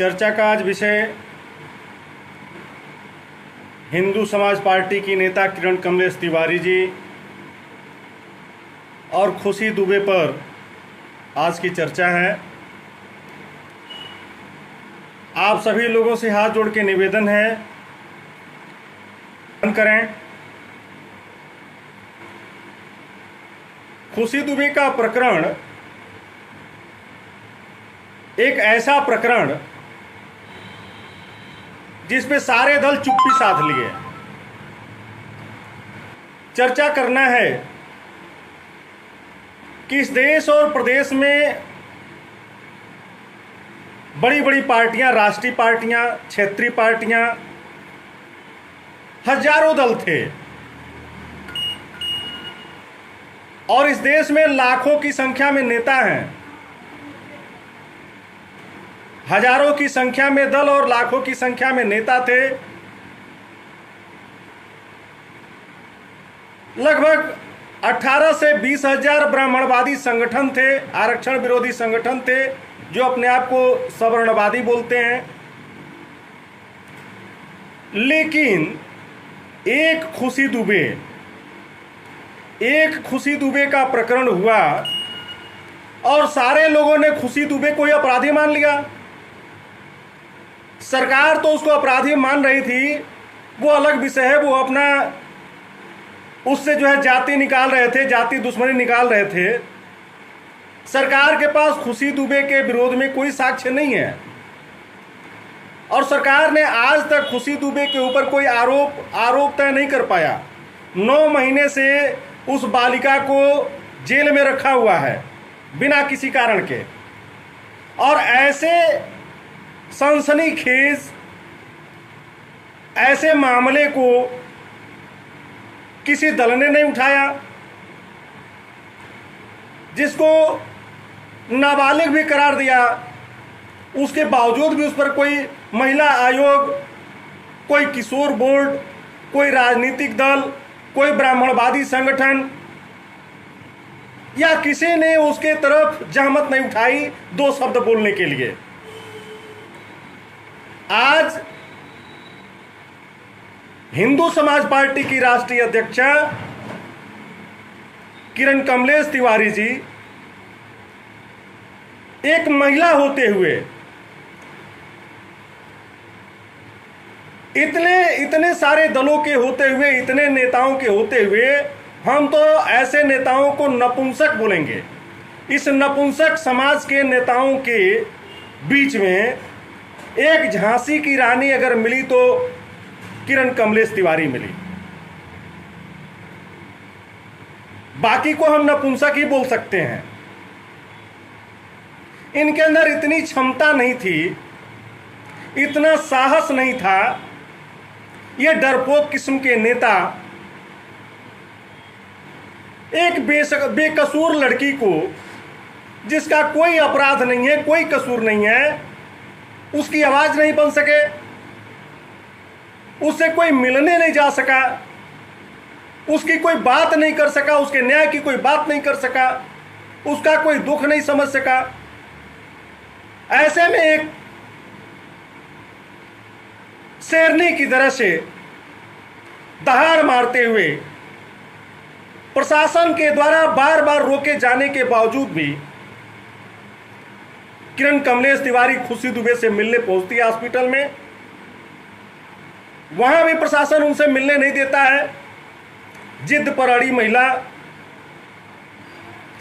चर्चा का आज विषय हिंदू समाज पार्टी की नेता किरण कमलेश तिवारी जी और खुशी दुबे पर आज की चर्चा है। आप सभी लोगों से हाथ जोड़ के निवेदन है, बंद करें। खुशी दुबे का प्रकरण एक ऐसा प्रकरण जिसपे सारे दल चुप्पी साध लिए। चर्चा करना है कि इस देश और प्रदेश में बड़ी बड़ी पार्टियां, राष्ट्रीय पार्टियां, क्षेत्रीय पार्टियां, हजारों दल थे और इस देश में लाखों की संख्या में नेता हैं। हजारों की संख्या में दल और लाखों की संख्या में नेता थे। लगभग 18 से 20 हजार ब्राह्मणवादी संगठन थे, आरक्षण विरोधी संगठन थे, जो अपने आप को सवर्णवादी बोलते हैं। लेकिन एक खुशी दुबे का प्रकरण हुआ और सारे लोगों ने खुशी दुबे को ही अपराधी मान लिया। सरकार तो उसको अपराधी मान रही थी, वो अलग विषय है। वो अपना उससे जो है जाति निकाल रहे थे, जाति दुश्मनी निकाल रहे थे। सरकार के पास खुशी दुबे के विरोध में कोई साक्ष्य नहीं है और सरकार ने आज तक खुशी दुबे के ऊपर कोई आरोप तय नहीं कर पाया। 9 महीने से उस बालिका को जेल में रखा हुआ है बिना किसी कारण के। और ऐसे सनसनीखेज ऐसे मामले को किसी दल ने नहीं उठाया, जिसको नाबालिग भी करार दिया। उसके बावजूद भी उस पर कोई महिला आयोग, कोई किशोर बोर्ड, कोई राजनीतिक दल, कोई ब्राह्मणवादी संगठन या किसी ने उसके तरफ जहमत नहीं उठाई 2 शब्द बोलने के लिए। आज हिंदू समाज पार्टी की राष्ट्रीय अध्यक्षा किरण कमलेश तिवारी जी एक महिला होते हुए, इतने सारे दलों के होते हुए, इतने नेताओं के होते हुए, हम तो ऐसे नेताओं को नपुंसक बोलेंगे। इस नपुंसक समाज के नेताओं के बीच में एक झांसी की रानी अगर मिली तो किरण कमलेश तिवारी मिली। बाकी को हम नपुंसक ही बोल सकते हैं। इनके अंदर इतनी क्षमता नहीं थी, इतना साहस नहीं था। ये डरपोक किस्म के नेता एक बेकसूर लड़की को, जिसका कोई अपराध नहीं है, कोई कसूर नहीं है, उसकी आवाज नहीं बन सके, उससे कोई मिलने नहीं जा सका, उसकी कोई बात नहीं कर सका, उसके न्याय की कोई बात नहीं कर सका, उसका कोई दुख नहीं समझ सका। ऐसे में एक शेरनी की तरह से दहाड़ मारते हुए प्रशासन के द्वारा बार बार रोके जाने के बावजूद भी किरण कमलेश तिवारी खुशी दुबे से मिलने पहुंचती है हॉस्पिटल में। वहां भी प्रशासन उनसे मिलने नहीं देता है। जिद पर अड़ी महिला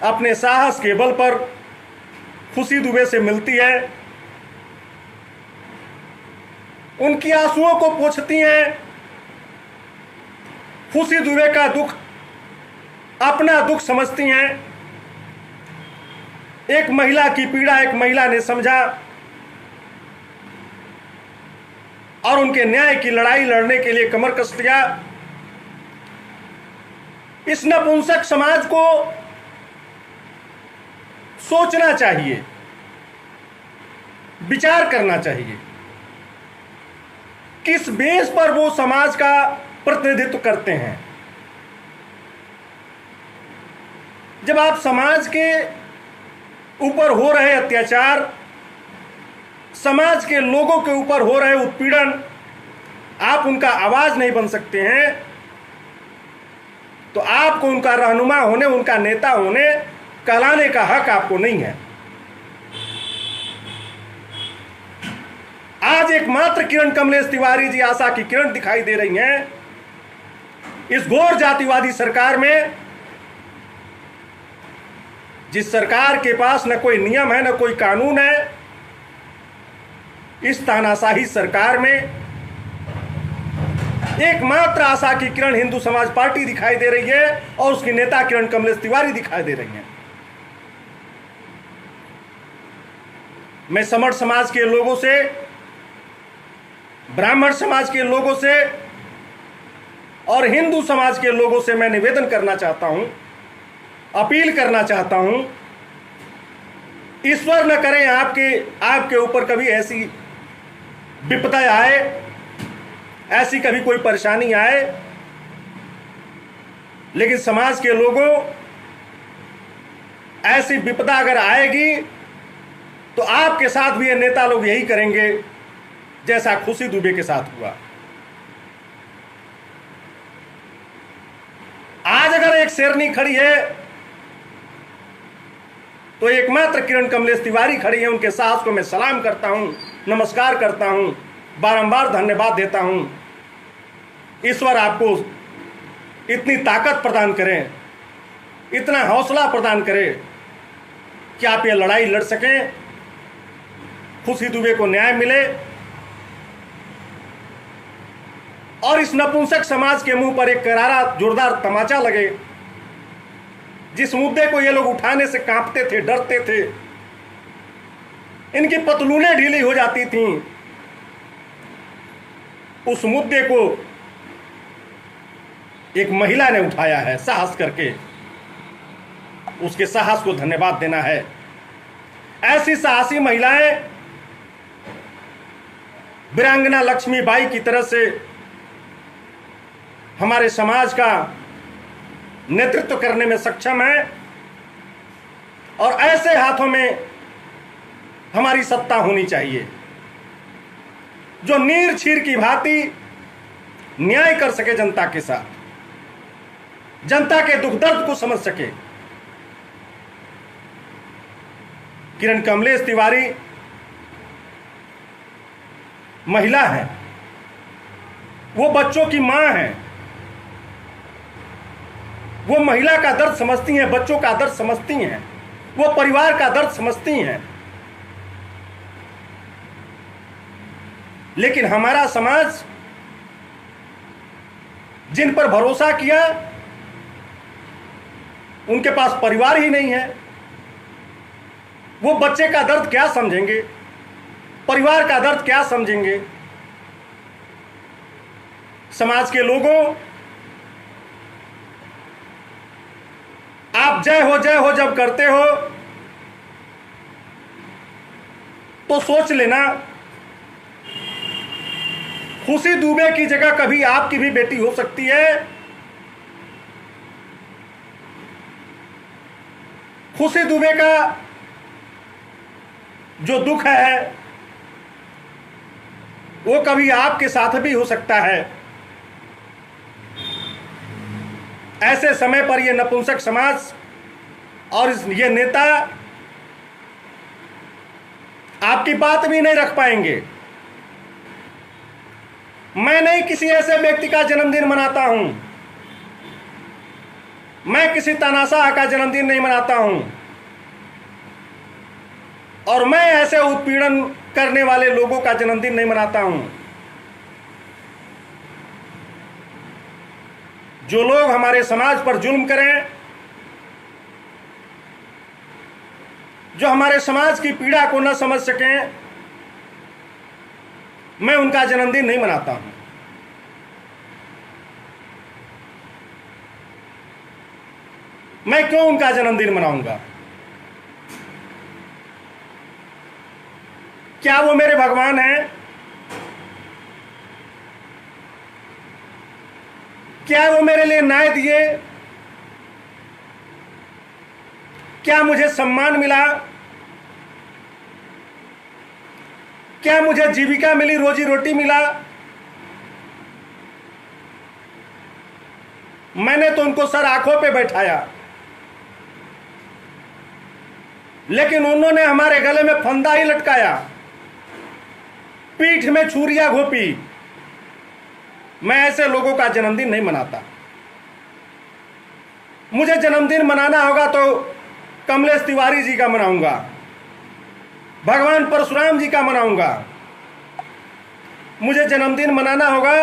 अपने साहस के बल पर खुशी दुबे से मिलती है, उनकी आंसुओं को पोंछती हैं। खुशी दुबे का दुख अपना दुख समझती हैं। एक महिला की पीड़ा एक महिला ने समझा और उनके न्याय की लड़ाई लड़ने के लिए कमर कस दिया। इस नपुंसक समाज को सोचना चाहिए, विचार करना चाहिए, किस बेस पर वो समाज का प्रतिनिधित्व करते हैं। जब आप समाज के ऊपर हो रहे अत्याचार, समाज के लोगों के ऊपर हो रहे उत्पीड़न, आप उनका आवाज नहीं बन सकते हैं, तो आपको उनका रहनुमा होने, उनका नेता होने, कहलाने का हक आपको नहीं है। आज एकमात्र किरण कमलेश तिवारी जी आशा की किरण दिखाई दे रही हैं इस घोर जातिवादी सरकार में, जिस सरकार के पास न कोई नियम है, न कोई कानून है। इस तानाशाही सरकार में एकमात्र आशा की किरण हिंदू समाज पार्टी दिखाई दे रही है और उसकी नेता किरण कमलेश तिवारी दिखाई दे रही हैं। मैं समर्थ समाज के लोगों से, ब्राह्मण समाज के लोगों से और हिंदू समाज के लोगों से मैं निवेदन करना चाहता हूं, अपील करना चाहता हूं, ईश्वर न करे आपके ऊपर कभी ऐसी विपदा आए, ऐसी कभी कोई परेशानी आए, लेकिन समाज के लोगों, ऐसी विपदा अगर आएगी तो आपके साथ भी ये नेता लोग यही करेंगे जैसा खुशी दुबे के साथ हुआ। आज अगर एक शेरनी खड़ी है तो एकमात्र किरण कमलेश तिवारी खड़ी है। उनके साहस को मैं सलाम करता हूं, नमस्कार करता हूं, बारंबार धन्यवाद देता हूं। ईश्वर आपको इतनी ताकत प्रदान करें, इतना हौसला प्रदान करे कि आप ये लड़ाई लड़ सकें, खुशी दुबे को न्याय मिले और इस नपुंसक समाज के मुंह पर एक करारा जोरदार तमाचा लगे। जिस मुद्दे को ये लोग उठाने से कांपते थे, डरते थे, इनकी पतलूनें ढीली हो जाती थीं, उस मुद्दे को एक महिला ने उठाया है साहस करके। उसके साहस को धन्यवाद देना है। ऐसी साहसी महिलाएं वीरांगना लक्ष्मीबाई की तरह से हमारे समाज का नेतृत्व करने में सक्षम है और ऐसे हाथों में हमारी सत्ता होनी चाहिए जो नीर छीर की भांति न्याय कर सके जनता के साथ, जनता के दुख दर्द को समझ सके। किरण कमलेश तिवारी महिला है, वो बच्चों की मां है, वो महिला का दर्द समझती हैं, बच्चों का दर्द समझती हैं, वो परिवार का दर्द समझती हैं। लेकिन हमारा समाज जिन पर भरोसा किया उनके पास परिवार ही नहीं है। वो बच्चे का दर्द क्या समझेंगे, परिवार का दर्द क्या समझेंगे। समाज के लोगों, आप जय हो जब करते हो तो सोच लेना खुशी दुबे की जगह कभी आपकी भी बेटी हो सकती है। खुशी दुबे का जो दुख है वो कभी आपके साथ भी हो सकता है। ऐसे समय पर ये नपुंसक समाज और ये नेता आपकी बात भी नहीं रख पाएंगे। मैं नहीं किसी ऐसे व्यक्ति का जन्मदिन मनाता हूं, मैं किसी तानाशाह का जन्मदिन नहीं मनाता हूं और मैं ऐसे उत्पीड़न करने वाले लोगों का जन्मदिन नहीं मनाता हूं। जो लोग हमारे समाज पर जुल्म करें, जो हमारे समाज की पीड़ा को न समझ सकें, मैं उनका जन्मदिन नहीं मनाता हूं। मैं क्यों उनका जन्मदिन मनाऊंगा? क्या वो मेरे भगवान हैं? क्या वो मेरे लिए न्याय दिए? क्या मुझे सम्मान मिला? क्या मुझे जीविका मिली, रोजी रोटी मिला? मैंने तो उनको सर आंखों पे बैठाया, लेकिन उन्होंने हमारे गले में फंदा ही लटकाया, पीठ में छुरियां घोंपी। मैं ऐसे लोगों का जन्मदिन नहीं मनाता। मुझे जन्मदिन मनाना होगा तो कमलेश तिवारी जी का मनाऊंगा, भगवान परशुराम जी का मनाऊंगा। मुझे जन्मदिन मनाना होगा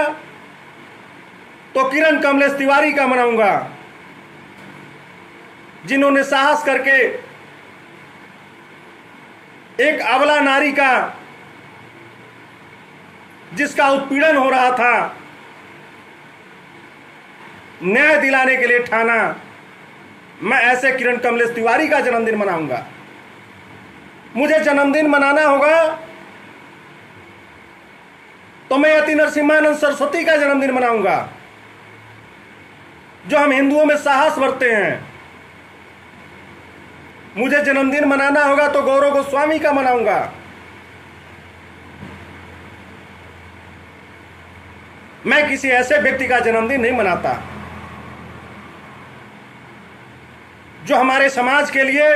तो किरण कमलेश तिवारी का मनाऊंगा, जिन्होंने साहस करके एक अबला नारी का, जिसका उत्पीड़न हो रहा था, न्याय दिलाने के लिए ठाना। मैं ऐसे किरण कमलेश तिवारी का जन्मदिन मनाऊंगा। मुझे जन्मदिन मनाना होगा तो मैं यति नरसिम्हानंद सरस्वती का जन्मदिन मनाऊंगा, जो हम हिंदुओं में साहस बरतते हैं। मुझे जन्मदिन मनाना होगा तो गौरव गोस्वामी का मनाऊंगा। मैं किसी ऐसे व्यक्ति का जन्मदिन नहीं मनाता जो हमारे समाज के लिए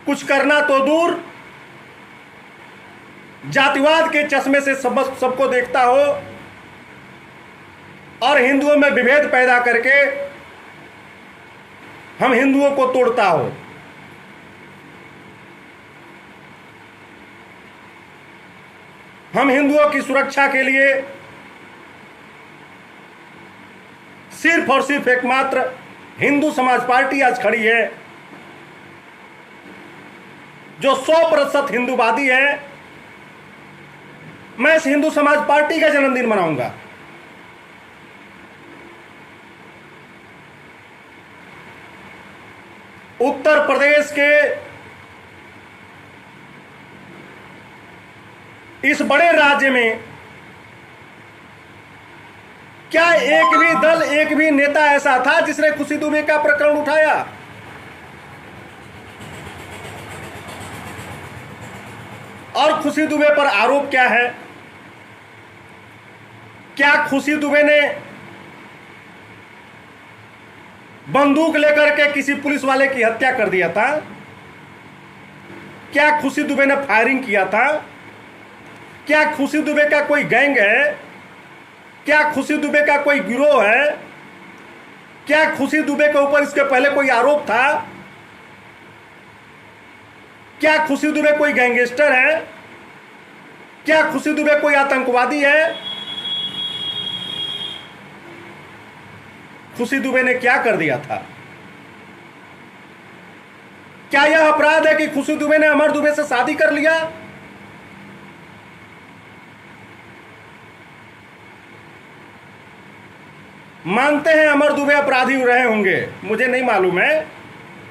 कुछ करना तो दूर, जातिवाद के चश्मे से सबको देखता हो और हिंदुओं में विभेद पैदा करके हम हिंदुओं को तोड़ता हो। हम हिंदुओं की सुरक्षा के लिए सिर्फ और सिर्फ एकमात्र हिंदू समाज पार्टी आज खड़ी है, जो 100% हिंदूवादी है। मैं इस हिंदू समाज पार्टी का जन्मदिन मनाऊंगा। उत्तर प्रदेश के इस बड़े राज्य में क्या एक भी दल, एक भी नेता ऐसा था जिसने खुशी दुबे का प्रकरण उठाया? और खुशी दुबे पर आरोप क्या है? क्या खुशी दुबे ने बंदूक लेकर के किसी पुलिस वाले की हत्या कर दिया था? क्या खुशी दुबे ने फायरिंग किया था? क्या खुशी दुबे का कोई गैंग है? क्या खुशी दुबे का कोई गिरोह है? क्या खुशी दुबे के ऊपर इसके पहले कोई आरोप था? क्या खुशी दुबे कोई गैंगस्टर है? क्या खुशी दुबे कोई आतंकवादी है? खुशी दुबे ने क्या कर दिया था? क्या यह अपराध है कि खुशी दुबे ने अमर दुबे से शादी कर लिया? मानते हैं अमर दुबे अपराधी रहे होंगे, मुझे नहीं मालूम है,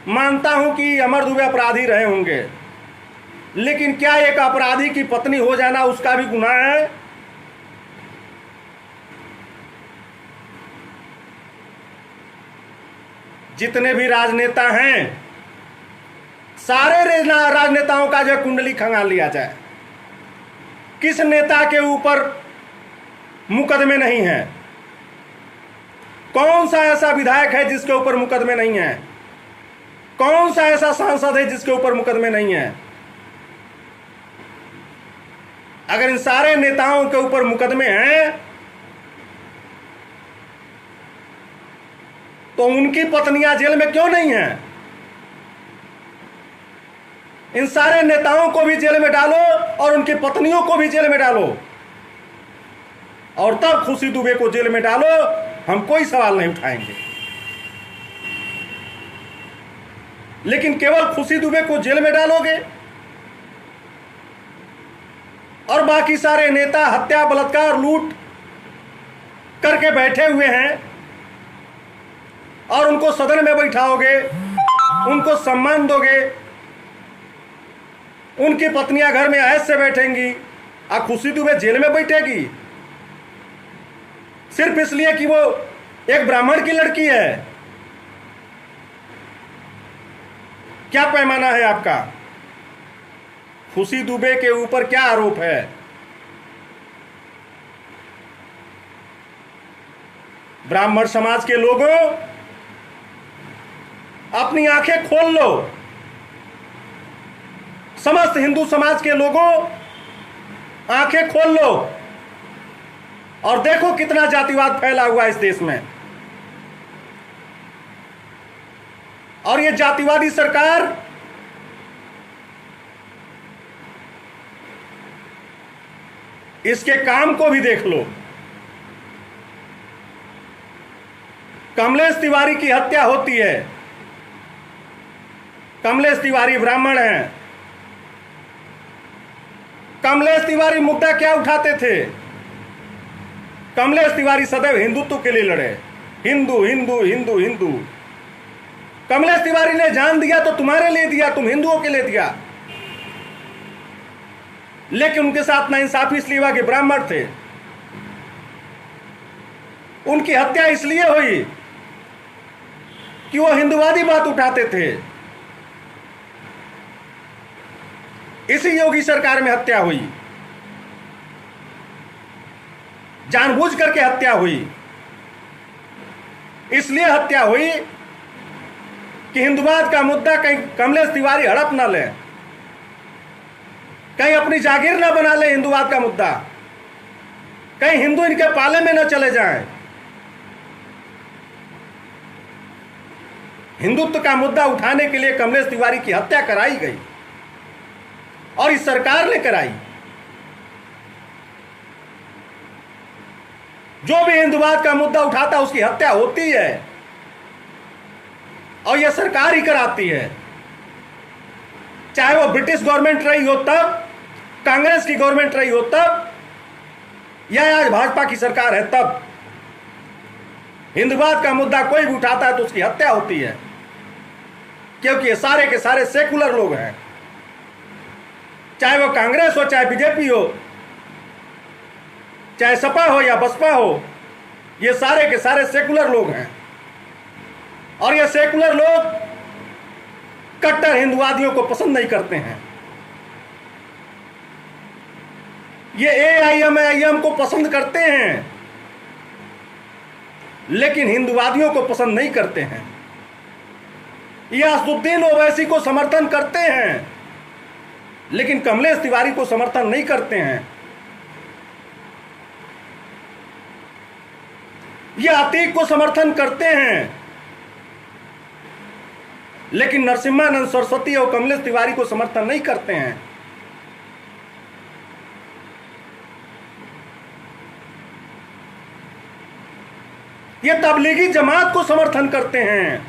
मानता हूं कि अमर दुबे अपराधी रहे होंगे, लेकिन क्या एक अपराधी की पत्नी हो जाना उसका भी गुनाह है? जितने भी राजनेता हैं, सारे राजनेताओं का जो कुंडली खंगाल लिया जाए, किस नेता के ऊपर मुकदमे नहीं है? कौन सा ऐसा विधायक है जिसके ऊपर मुकदमे नहीं है? कौन सा ऐसा सांसद है जिसके ऊपर मुकदमे नहीं है? अगर इन सारे नेताओं के ऊपर मुकदमे हैं तो उनकी पत्नियां जेल में क्यों नहीं हैं? इन सारे नेताओं को भी जेल में डालो और उनकी पत्नियों को भी जेल में डालो, और तब खुशी दुबे को जेल में डालो, हम कोई सवाल नहीं उठाएंगे। लेकिन केवल खुशी दुबे को जेल में डालोगे और बाकी सारे नेता हत्या, बलात्कार, लूट करके बैठे हुए हैं और उनको सदन में बैठाओगे, उनको सम्मान दोगे, उनकी पत्नियां घर में ऐश से बैठेंगी और खुशी दुबे जेल में बैठेगी सिर्फ इसलिए कि वो एक ब्राह्मण की लड़की है? क्या पैमाना है आपका? खुशी दुबे के ऊपर क्या आरोप है? ब्राह्मण समाज के लोगों, अपनी आंखें खोल लो। समस्त हिंदू समाज के लोगों, आंखें खोल लो और देखो कितना जातिवाद फैला हुआ है इस देश में। और ये जातिवादी सरकार इसके काम को भी देख लो। कमलेश तिवारी की हत्या होती है। कमलेश तिवारी ब्राह्मण हैं। कमलेश तिवारी मुद्दा क्या उठाते थे? कमलेश तिवारी सदैव हिंदुत्व के लिए लड़े। हिंदू हिंदू हिंदू हिंदू। कमलेश तिवारी ने जान दिया तो तुम्हारे लिए दिया, तुम हिंदुओं के लिए दिया। लेकिन उनके साथ नाइंसाफी इसलिए हुआ कि ब्राह्मण थे। उनकी हत्या इसलिए हुई कि वो हिंदुवादी बात उठाते थे। इसी योगी सरकार में हत्या हुई, जानबूझ करके हत्या हुई। इसलिए हत्या हुई कि हिंदुवाद का मुद्दा कहीं कमलेश तिवारी हड़प ना ले, कहीं अपनी जागीर ना बना ले हिंदुवाद का मुद्दा, कहीं हिंदू इनके पाले में न चले जाएं। हिंदुत्व का मुद्दा उठाने के लिए कमलेश तिवारी की हत्या कराई गई और इस सरकार ने कराई। जो भी हिंदुवाद का मुद्दा उठाता उसकी हत्या होती है और यह सरकार ही कराती है। चाहे वो ब्रिटिश गवर्नमेंट रही हो तब, कांग्रेस की गवर्नमेंट रही हो तब, या आज भाजपा की सरकार है तब। हिंदुवाद का मुद्दा कोई भी उठाता है तो उसकी हत्या होती है, क्योंकि ये सारे के सारे सेकुलर लोग हैं। चाहे वो कांग्रेस हो, चाहे बीजेपी हो, चाहे सपा हो या बसपा हो, ये सारे के सारे सेकुलर लोग हैं। और ये सेकुलर लोग कट्टर हिंदुवादियों को पसंद नहीं करते हैं। ये AIM को पसंद करते हैं, लेकिन हिंदुवादियों को पसंद नहीं करते हैं। ये असदुद्दीन ओवैसी को समर्थन करते हैं, लेकिन कमलेश तिवारी को समर्थन नहीं करते हैं। ये अतीक को समर्थन करते हैं, लेकिन नरसिम्हानंद सरस्वती और कमलेश तिवारी को समर्थन नहीं करते हैं। ये तबलीगी जमात को समर्थन करते हैं,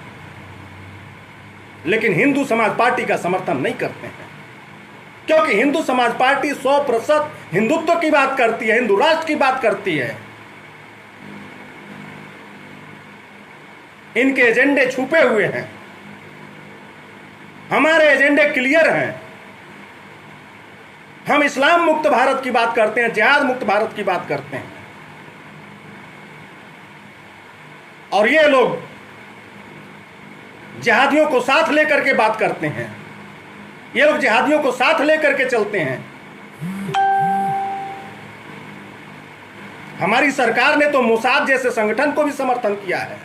लेकिन हिंदू समाज पार्टी का समर्थन नहीं करते हैं। क्योंकि हिंदू समाज पार्टी 100% हिंदुत्व की बात करती है, हिंदू राष्ट्र की बात करती है। इनके एजेंडे छुपे हुए हैं, हमारे एजेंडे क्लियर हैं। हम इस्लाम मुक्त भारत की बात करते हैं, जिहाद मुक्त भारत की बात करते हैं। और ये लोग जिहादियों को साथ लेकर के बात करते हैं। ये लोग जिहादियों को साथ लेकर के चलते हैं। हमारी सरकार ने तो मोसाद जैसे संगठन को भी समर्थन किया है।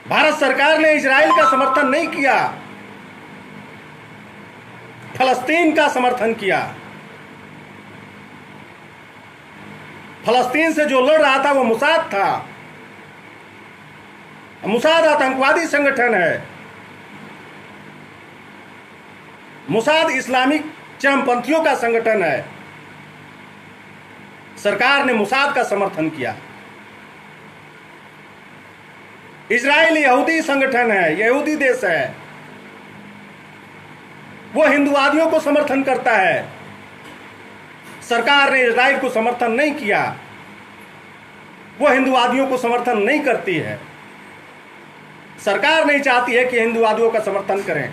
भारत सरकार ने इजराइल का समर्थन नहीं किया, फलस्तीन का समर्थन किया। फलस्तीन से जो लड़ रहा था वो मोसाद था। मोसाद आतंकवादी संगठन है। मोसाद इस्लामिक चरमपंथियों का संगठन है। सरकार ने मोसाद का समर्थन किया। इजराइल यहूदी संगठन है, यहूदी देश है, वो हिंदुवादियों को समर्थन करता है। सरकार ने इजराइल को समर्थन नहीं किया, वो हिंदुवादियों को समर्थन नहीं करती है। सरकार नहीं चाहती है कि हिंदुवादियों का समर्थन करें।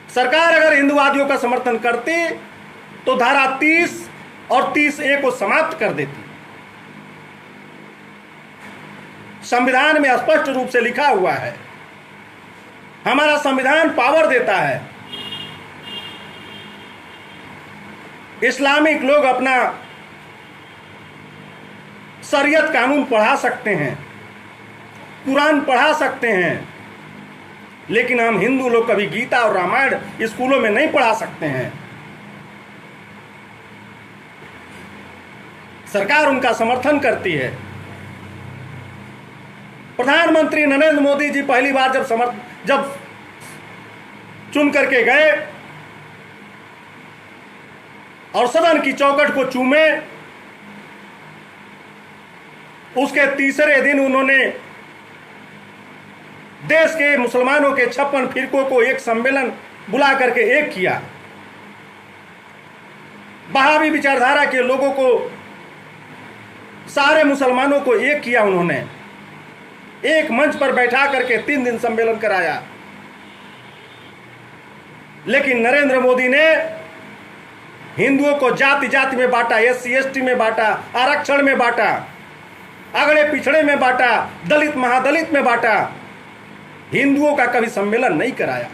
सरकार अगर हिंदुवादियों का समर्थन करती तो धारा 30 और 30A को समाप्त कर देती। संविधान में स्पष्ट रूप से लिखा हुआ है हमारा संविधान पावर देता है। इस्लामिक लोग अपना शरीयत कानून पढ़ा सकते हैं, कुरान पढ़ा सकते हैं, लेकिन हम हिंदू लोग कभी गीता और रामायण स्कूलों में नहीं पढ़ा सकते हैं। सरकार उनका समर्थन करती है। प्रधानमंत्री नरेंद्र मोदी जी पहली बार जब चुन करके गए और सदन की चौखट को चूमे, उसके तीसरे दिन उन्होंने देश के मुसलमानों के 56 फिरकों को एक सम्मेलन बुला करके एक किया। वहाबी विचारधारा के लोगों को, सारे मुसलमानों को एक किया। उन्होंने एक मंच पर बैठा करके 3 दिन सम्मेलन कराया। लेकिन नरेंद्र मोदी ने हिंदुओं को जाति जाति में बांटा, SC ST में बांटा, आरक्षण में बांटा, अगड़े पिछड़े में बांटा, दलित महादलित में बांटा। हिंदुओं का कभी सम्मेलन नहीं कराया।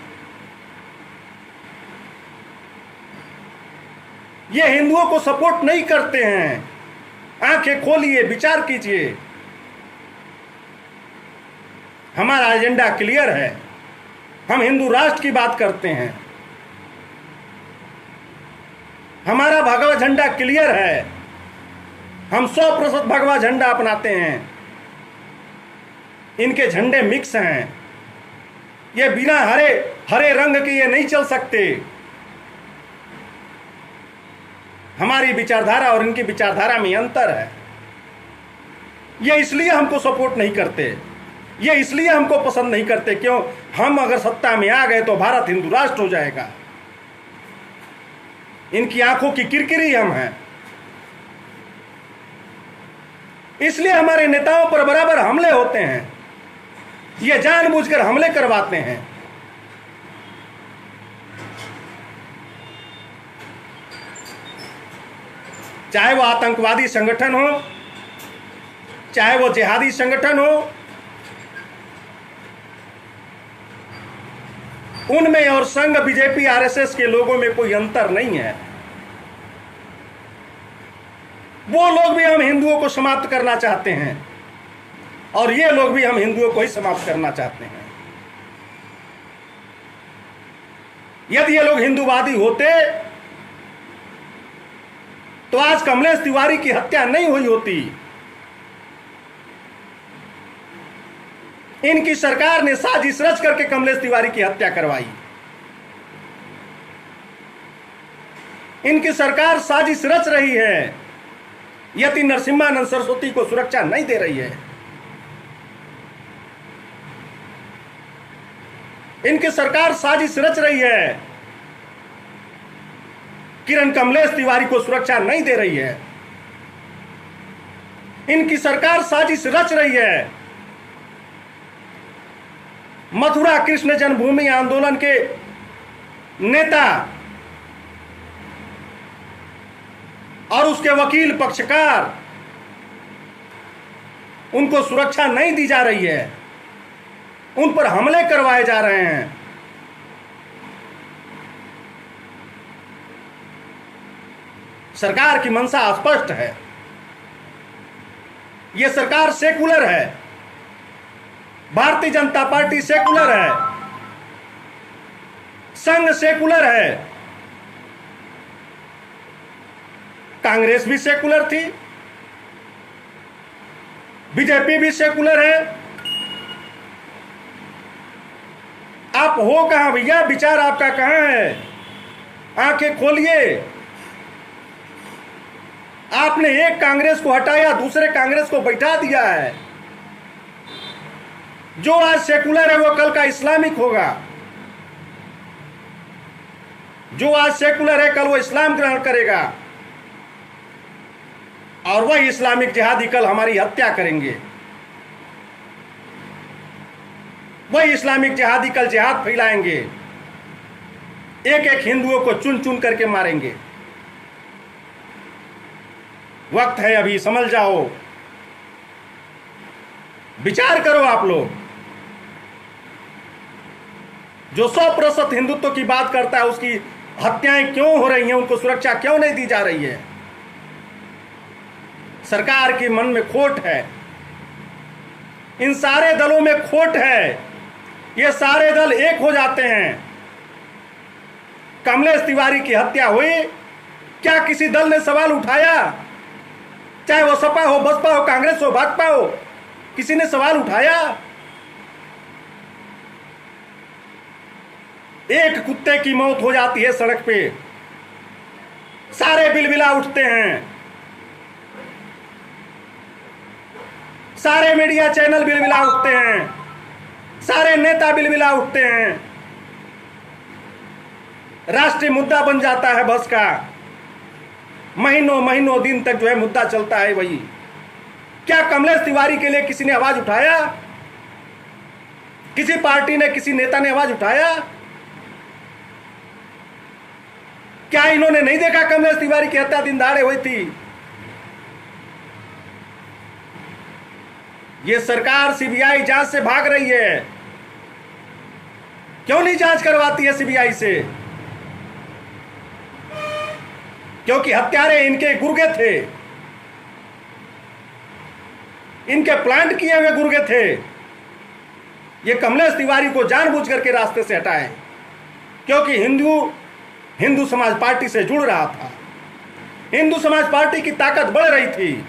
ये हिंदुओं को सपोर्ट नहीं करते हैं। आंखें खोलिए, विचार कीजिए। हमारा एजेंडा क्लियर है। हम हिंदू राष्ट्र की बात करते हैं। हमारा भगवा झंडा क्लियर है। हम 100% भगवा झंडा अपनाते हैं। इनके झंडे मिक्स हैं। ये बिना हरे रंग के ये नहीं चल सकते। हमारी विचारधारा और इनकी विचारधारा में अंतर है। ये इसलिए हमको सपोर्ट नहीं करते, ये इसलिए हमको पसंद नहीं करते। क्यों? हम अगर सत्ता में आ गए तो भारत हिंदू राष्ट्र हो जाएगा। इनकी आंखों की किरकिरी हम हैं। इसलिए हमारे नेताओं पर बराबर हमले होते हैं। ये जानबूझकर हमले करवाते हैं। चाहे वो आतंकवादी संगठन हो, चाहे वो जिहादी संगठन हो, उनमें और संघ बीजेपी RSS के लोगों में कोई अंतर नहीं है। वो लोग भी हम हिंदुओं को समाप्त करना चाहते हैं और ये लोग भी हम हिंदुओं को ही समाप्त करना चाहते हैं। यदि ये लोग हिंदूवादी होते तो आज कमलेश तिवारी की हत्या नहीं हुई होती। इनकी सरकार ने साजिश रच करके कमलेश तिवारी की हत्या करवाई। इनकी सरकार साजिश रच रही है। यति नरसिम्हानंद सरस्वती को सुरक्षा नहीं दे रही है। इनकी सरकार साजिश रच रही है। किरण कमलेश तिवारी को सुरक्षा नहीं दे रही है। इनकी सरकार साजिश रच रही है। मथुरा कृष्ण जन्मभूमि आंदोलन के नेता और उसके वकील पक्षकार, उनको सुरक्षा नहीं दी जा रही है। उन पर हमले करवाए जा रहे हैं। सरकार की मंशा स्पष्ट है। यह सरकार सेकुलर है। भारतीय जनता पार्टी सेकुलर है। संघ सेकुलर है। कांग्रेस भी सेकुलर थी, बीजेपी भी सेकुलर है। आप हो कहां भैया? विचार आपका कहां है? आंखें खोलिए। आपने एक कांग्रेस को हटाया, दूसरे कांग्रेस को बैठा दिया है। जो आज सेकुलर है वो कल का इस्लामिक होगा। जो आज सेकुलर है कल वो इस्लाम ग्रहण करेगा और वही इस्लामिक जिहादी कल हमारी हत्या करेंगे। वही इस्लामिक जिहादी कल जिहाद फैलाएंगे। एक एक हिंदुओं को चुन चुन करके मारेंगे। वक्त है अभी, समझ जाओ। विचार करो आप लोग। जो 100% हिंदुत्व की बात करता है, उसकी हत्याएं क्यों हो रही हैं, उनको सुरक्षा क्यों नहीं दी जा रही है? सरकार के मन में खोट है, इन सारे दलों में खोट है। ये सारे दल एक हो जाते हैं। कमलेश तिवारी की हत्या हुई, क्या किसी दल ने सवाल उठाया? चाहे वो सपा हो, बसपा हो, कांग्रेस हो, भाजपा हो, किसी ने सवाल उठाया? एक कुत्ते की मौत हो जाती है सड़क पे, सारे बिलबिला उठते हैं, सारे मीडिया चैनल बिलबिला उठते हैं, सारे नेता बिलबिला उठते हैं, राष्ट्रीय मुद्दा बन जाता है बस का। महीनों महीनों दिन तक जो है मुद्दा चलता है वही। क्या कमलेश तिवारी के लिए किसी ने आवाज उठाया? किसी पार्टी ने, किसी नेता ने आवाज उठाया? क्या इन्होंने नहीं देखा कमलेश तिवारी की हत्या दिन दहाड़े हुई थी? ये सरकार सीबीआई जांच से भाग रही है। क्यों नहीं जांच करवाती है सीबीआई से? क्योंकि हत्यारे इनके गुर्गे थे, इनके प्लांट किए हुए गुर्गे थे। ये कमलेश तिवारी को जानबूझ करके रास्ते से हटाए, क्योंकि हिंदू समाज पार्टी से जुड़ रहा था। हिंदू समाज पार्टी की ताकत बढ़ रही थी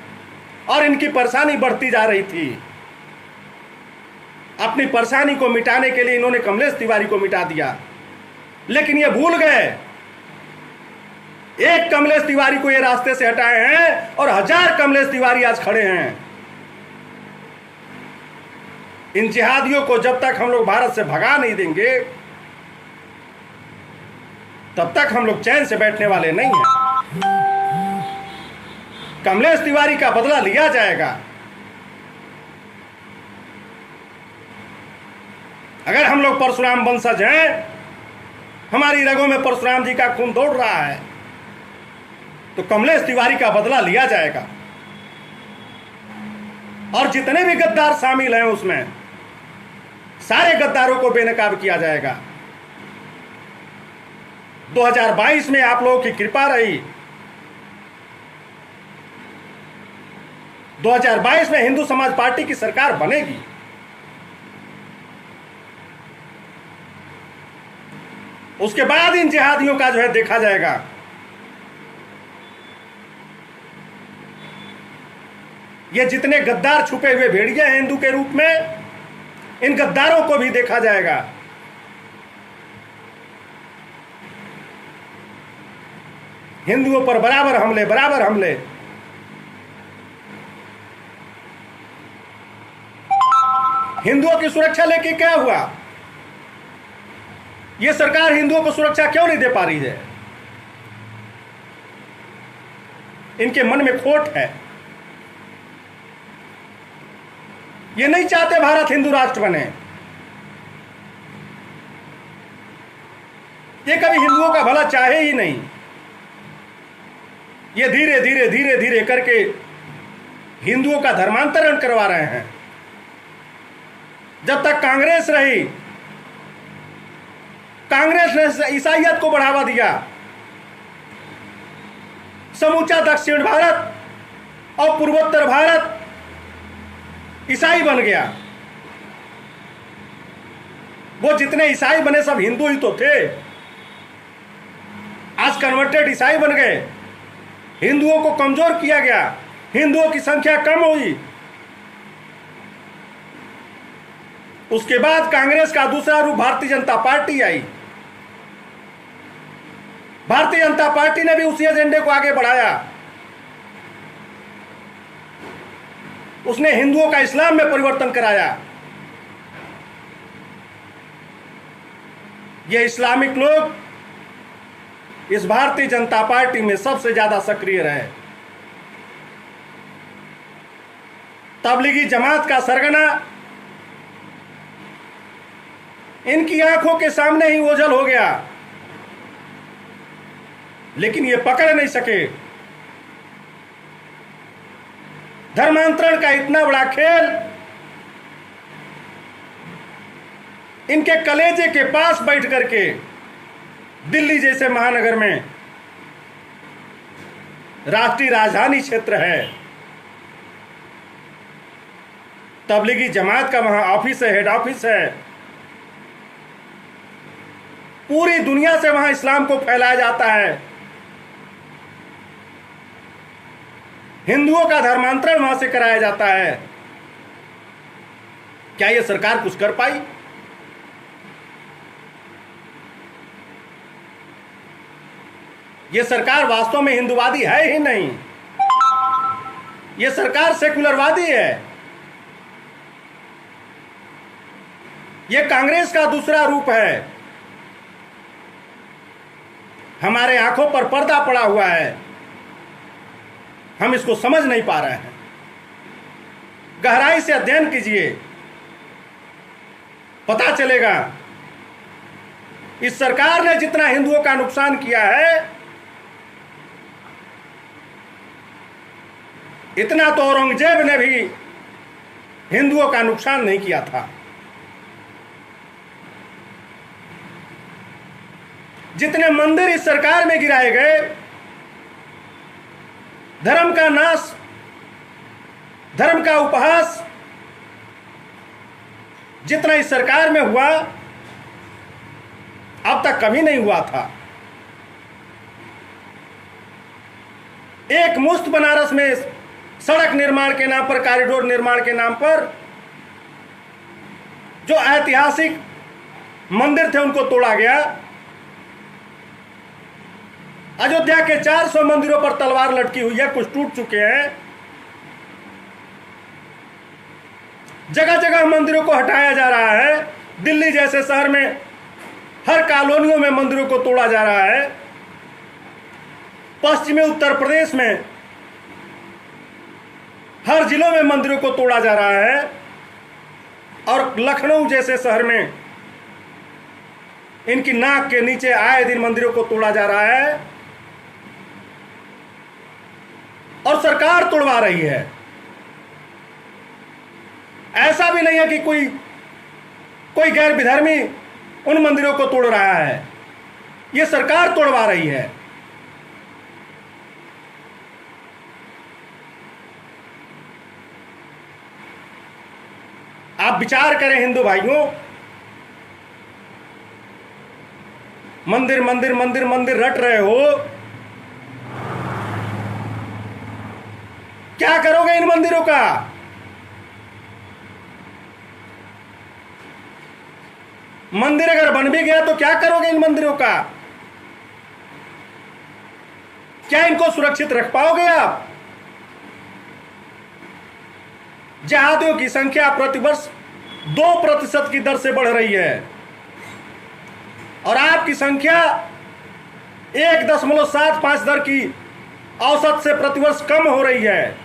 और इनकी परेशानी बढ़ती जा रही थी। अपनी परेशानी को मिटाने के लिए इन्होंने कमलेश तिवारी को मिटा दिया, लेकिन ये भूल गए एक कमलेश तिवारी को ये रास्ते से हटाए हैं और 1000 कमलेश तिवारी आज खड़े हैं। इन जिहादियों को जब तक हम लोग भारत से भगा नहीं देंगे, तब तक हम लोग चैन से बैठने वाले नहीं हैं। कमलेश तिवारी का बदला लिया जाएगा। अगर हम लोग परशुराम वंशज हैं, हमारी रगों में परशुराम जी का खून दौड़ रहा है, तो कमलेश तिवारी का बदला लिया जाएगा। और जितने भी गद्दार शामिल हैं उसमें, सारे गद्दारों को बेनकाब किया जाएगा। 2022 में आप लोगों की कृपा रही। 2022 में हिंदू समाज पार्टी की सरकार बनेगी। उसके बाद इन जिहादियों का जो है देखा जाएगा। ये जितने गद्दार छुपे हुए भेड़िए हैं हिंदू के रूप में, इन गद्दारों को भी देखा जाएगा। हिंदुओं पर बराबर हमले, बराबर हमले। हिंदुओं की सुरक्षा लेके क्या हुआ? यह सरकार हिंदुओं को सुरक्षा क्यों नहीं दे पा रही है? इनके मन में खोट है। ये नहीं चाहते भारत हिंदू राष्ट्र बने। ये कभी हिंदुओं का भला चाहे ही नहीं। ये धीरे धीरे धीरे धीरे करके हिंदुओं का धर्मांतरण करवा रहे हैं। जब तक कांग्रेस रही, कांग्रेस ने ईसाईयत को बढ़ावा दिया। समूचा दक्षिण भारत और पूर्वोत्तर भारत ईसाई बन गया। वो जितने ईसाई बने सब हिंदू ही तो थे। आज कन्वर्टेड ईसाई बन गए। हिंदुओं को कमजोर किया गया, हिंदुओं की संख्या कम हुई। उसके बाद कांग्रेस का दूसरा रूप भारतीय जनता पार्टी आई। भारतीय जनता पार्टी ने भी उसी एजेंडे को आगे बढ़ाया। उसने हिंदुओं का इस्लाम में परिवर्तन कराया। ये इस्लामिक लोग इस भारतीय जनता पार्टी में सबसे ज्यादा सक्रिय रहे। तबलीगी जमात का सरगना इनकी आंखों के सामने ही ओझल हो गया, लेकिन ये पकड़ नहीं सके। धर्मांतरण का इतना बड़ा खेल इनके कलेजे के पास बैठ करके दिल्ली जैसे महानगर में राष्ट्रीय राजधानी क्षेत्र है, तबलीगी जमात का वहां ऑफिस है, हेड ऑफिस है, पूरी दुनिया से वहां इस्लाम को फैलाया जाता है, हिंदुओं का धर्मांतरण वहां से कराया जाता है। क्या यह सरकार कुछ कर पाई? यह सरकार वास्तव में हिंदुवादी है ही नहीं, यह सरकार सेकुलरवादी है। यह कांग्रेस का दूसरा रूप है। हमारे आंखों पर पर्दा पड़ा हुआ है, हम इसको समझ नहीं पा रहे हैं। गहराई से अध्ययन कीजिए, पता चलेगा इस सरकार ने जितना हिंदुओं का नुकसान किया है, इतना तो औरंगजेब ने भी हिंदुओं का नुकसान नहीं किया था। जितने मंदिर इस सरकार में गिराए गए, धर्म का नाश, धर्म का उपहास जितना इस सरकार में हुआ, अब तक कभी नहीं हुआ था। एक मुश्त बनारस में सड़क निर्माण के नाम पर, कॉरिडोर निर्माण के नाम पर जो ऐतिहासिक मंदिर थे उनको तोड़ा गया। अयोध्या के 400 मंदिरों पर तलवार लटकी हुई है, कुछ टूट चुके हैं। जगह जगह मंदिरों को हटाया जा रहा है। दिल्ली जैसे शहर में हर कॉलोनियों में मंदिरों को तोड़ा जा रहा है। पश्चिमी उत्तर प्रदेश में हर जिलों में मंदिरों को तोड़ा जा रहा है, और लखनऊ जैसे शहर में इनकी नाक के नीचे आए दिन मंदिरों को तोड़ा जा रहा है, और सरकार तोड़वा रही है। ऐसा भी नहीं है कि कोई गैर विधर्मी उन मंदिरों को तोड़ रहा है, यह सरकार तोड़वा रही है। आप विचार करें हिंदू भाइयों, मंदिर मंदिर मंदिर मंदिर रट रहे हो, क्या करोगे इन मंदिरों का? मंदिर अगर बन भी गया तो क्या करोगे इन मंदिरों का? क्या इनको सुरक्षित रख पाओगे आप? जहादियों की संख्या प्रतिवर्ष 2% की दर से बढ़ रही है, और आपकी संख्या 1.75 दर की औसत से प्रतिवर्ष कम हो रही है।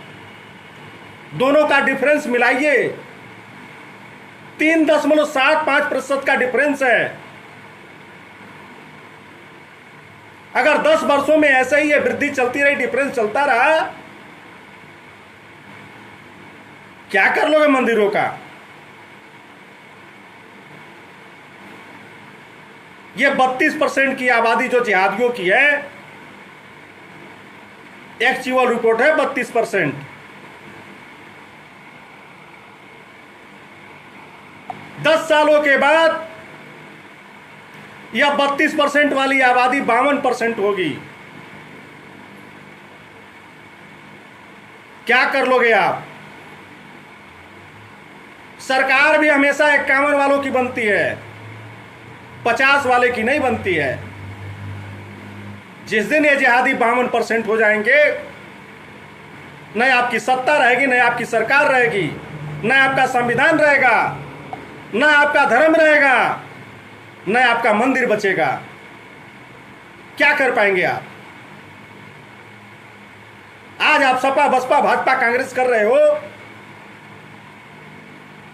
दोनों का डिफरेंस मिलाइए, 3.75% का डिफरेंस है। अगर 10 वर्षों में ऐसे ही वृद्धि चलती रही, डिफरेंस चलता रहा, क्या कर लोगे मंदिरों का? यह 32% की आबादी जो जिहादियों की है, एक्चुअल रिपोर्ट है 32%। 10 सालों के बाद यह 32% वाली आबादी 52% होगी। क्या कर लोगे आप? सरकार भी हमेशा 51 वालों की बनती है, 50 वाले की नहीं बनती है। जिस दिन ये जिहादी 52% हो जाएंगे, न आपकी सत्ता रहेगी, न आपकी सरकार रहेगी, न आपका संविधान रहेगा, न आपका धर्म रहेगा, न आपका मंदिर बचेगा। क्या कर पाएंगे आप? आज आप सपा बसपा भाजपा कांग्रेस कर रहे हो,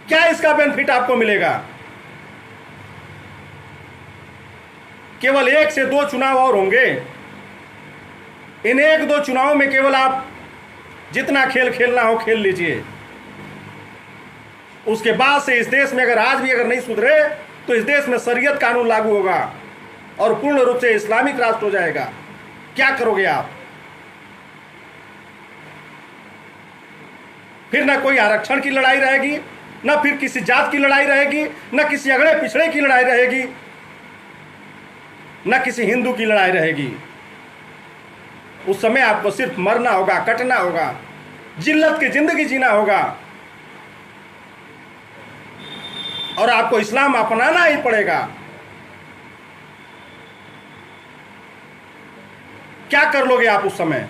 क्या इसका बेनिफिट आपको मिलेगा? केवल 1 से 2 चुनाव और होंगे। इन 1-2 चुनाव में केवल आप जितना खेल खेलना हो खेल लीजिए। उसके बाद से इस देश में अगर आज भी अगर नहीं सुधरे तो इस देश में शरीयत कानून लागू होगा और पूर्ण रूप से इस्लामिक राष्ट्र हो जाएगा। क्या करोगे आप? फिर ना कोई आरक्षण की लड़ाई रहेगी, ना फिर किसी जात की लड़ाई रहेगी, ना किसी अगड़े पिछड़े की लड़ाई रहेगी, ना किसी हिंदू की लड़ाई रहेगी। उस समय आपको सिर्फ मरना होगा, कटना होगा, जिल्लत की जिंदगी जीना होगा और आपको इस्लाम अपनाना ही पड़ेगा। क्या कर लोगे आप उस समय?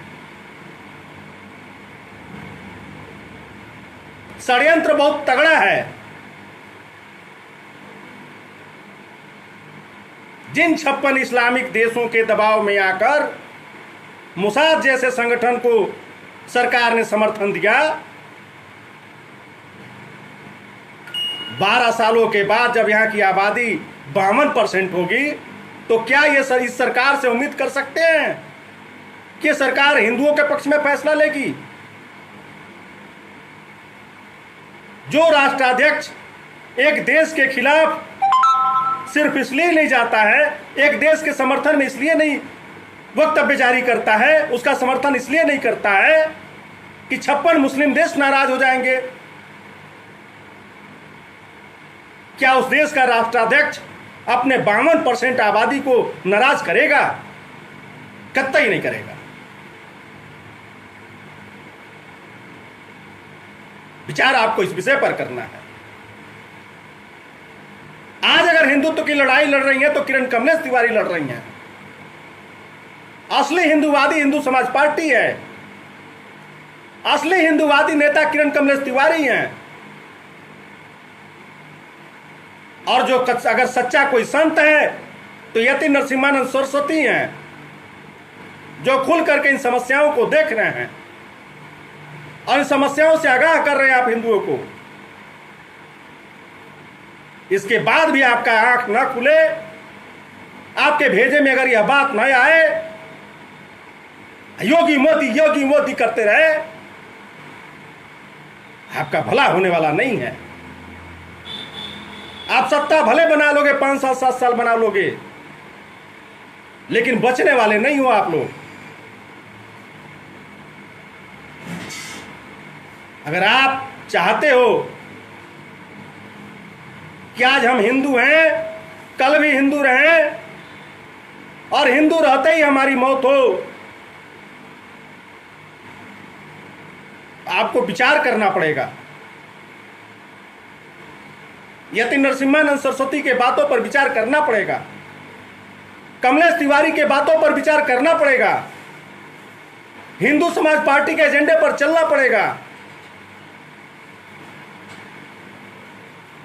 षड्यंत्र बहुत तगड़ा है। जिन 56 इस्लामिक देशों के दबाव में आकर मोसाद जैसे संगठन को सरकार ने समर्थन दिया, 12 सालों के बाद जब यहां की आबादी 52% होगी, तो क्या ये इस सरकार से उम्मीद कर सकते हैं कि सरकार हिंदुओं के पक्ष में फैसला लेगी? जो राष्ट्राध्यक्ष एक देश के खिलाफ सिर्फ इसलिए नहीं जाता है, एक देश के समर्थन में इसलिए नहीं वक्तव्य जारी करता है, उसका समर्थन इसलिए नहीं करता है कि 56 मुस्लिम देश नाराज हो जाएंगे। क्या उस देश का राष्ट्राध्यक्ष अपने 52% आबादी को नाराज करेगा? कतई नहीं करेगा। विचार आपको इस विषय पर करना है। आज अगर हिंदुत्व की लड़ाई लड़ रही है तो किरण कमलेश तिवारी लड़ रही हैं। असली हिंदूवादी हिंदू समाज पार्टी है। असली हिंदूवादी नेता किरण कमलेश तिवारी हैं। और जो अगर सच्चा कोई संत है तो यति नरसिम्हानंद सरस्वती हैं, जो खुल करके इन समस्याओं को देख रहे हैं और इन समस्याओं से आगाह कर रहे हैं आप हिंदुओं को। इसके बाद भी आपका आंख न खुले, आपके भेजे में अगर यह बात न आए, योगी मोदी करते रहे, आपका भला होने वाला नहीं है। आप सत्ता भले बना लोगे, 5 साल 7 साल बना लोगे, लेकिन बचने वाले नहीं हो आप लोग। अगर आप चाहते हो कि आज हम हिंदू हैं, कल भी हिंदू रहें और हिंदू रहते ही हमारी मौत हो, आपको विचार करना पड़ेगा। यति नरसिम्हानंद सरस्वती के बातों पर विचार करना पड़ेगा। कमलेश तिवारी के बातों पर विचार करना पड़ेगा। हिंदू समाज पार्टी के एजेंडे पर चलना पड़ेगा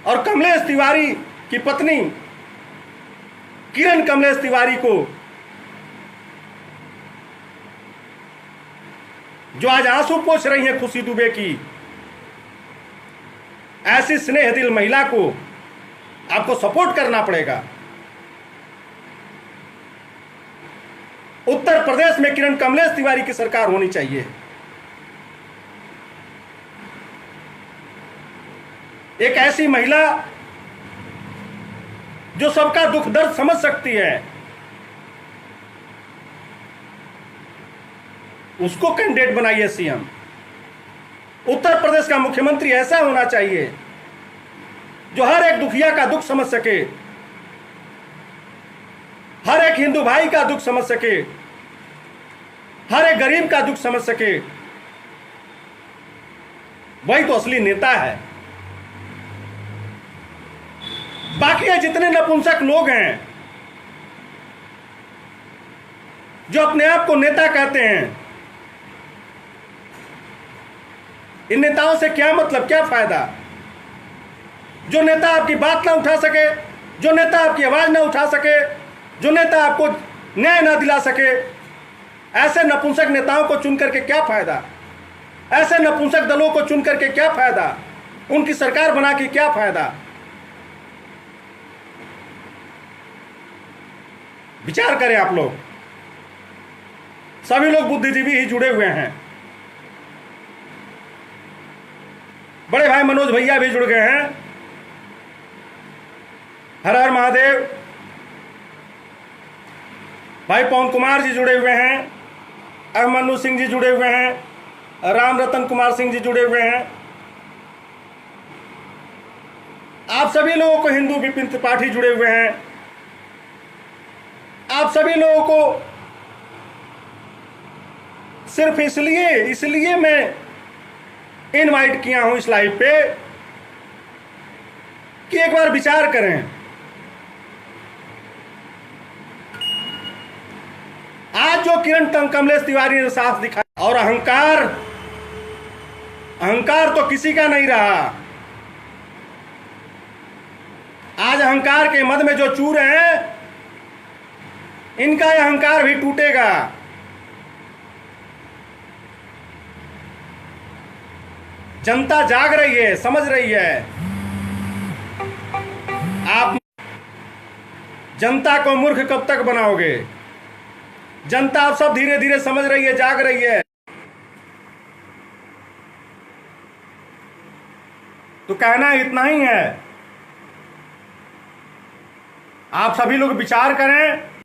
और कमलेश तिवारी की पत्नी किरण कमलेश तिवारी को, जो आज आंसू पोंछ रही है खुशी दुबे की, ऐसी स्नेह दिल महिला को आपको सपोर्ट करना पड़ेगा। उत्तर प्रदेश में किरण कमलेश तिवारी की सरकार होनी चाहिए। एक ऐसी महिला जो सबका दुख दर्द समझ सकती है, उसको कैंडिडेट बनाइए सीएम। उत्तर प्रदेश का मुख्यमंत्री ऐसा होना चाहिए जो हर एक दुखिया का दुख समझ सके, हर एक हिंदू भाई का दुख समझ सके, हर एक गरीब का दुख समझ सके। वही तो असली नेता है। बाकी ये जितने नपुंसक लोग हैं जो अपने आप को नेता कहते हैं, इन नेताओं से क्या मतलब, क्या फायदा? जो नेता आपकी बात ना उठा सके, जो नेता आपकी आवाज ना उठा सके, जो नेता आपको न्याय ना दिला सके, ऐसे नपुंसक नेताओं को चुन करके क्या फायदा? ऐसे नपुंसक दलों को चुन करके क्या फायदा? उनकी सरकार बना के क्या फायदा? विचार करें आप लोग। सभी लोग बुद्धिजीवी ही जुड़े हुए हैं। बड़े भाई मनोज भैया भी जुड़ गए हैं। हर हर महादेव। भाई पवन कुमार जी जुड़े हुए हैं, अभिमन्यु सिंह जी जुड़े हुए हैं, राम रतन कुमार सिंह जी जुड़े हुए हैं। आप सभी लोगों को हिंदू विपिन त्रिपाठी जुड़े हुए हैं। आप सभी लोगों को सिर्फ इसलिए मैं इनवाइट किया हूं इस लाइव पे कि एक बार विचार करें। आज जो किरण कमलेश तिवारी ने साफ दिखाया, और अहंकार तो किसी का नहीं रहा। आज अहंकार के मद में जो चूर हैं, इनका यह अहंकार भी टूटेगा। जनता जाग रही है, समझ रही है। आप जनता को मूर्ख कब तक बनाओगे? जनता आप सब धीरे धीरे समझ रही है, जाग रही है। तो कहना इतना ही है, आप सभी लोग विचार करें।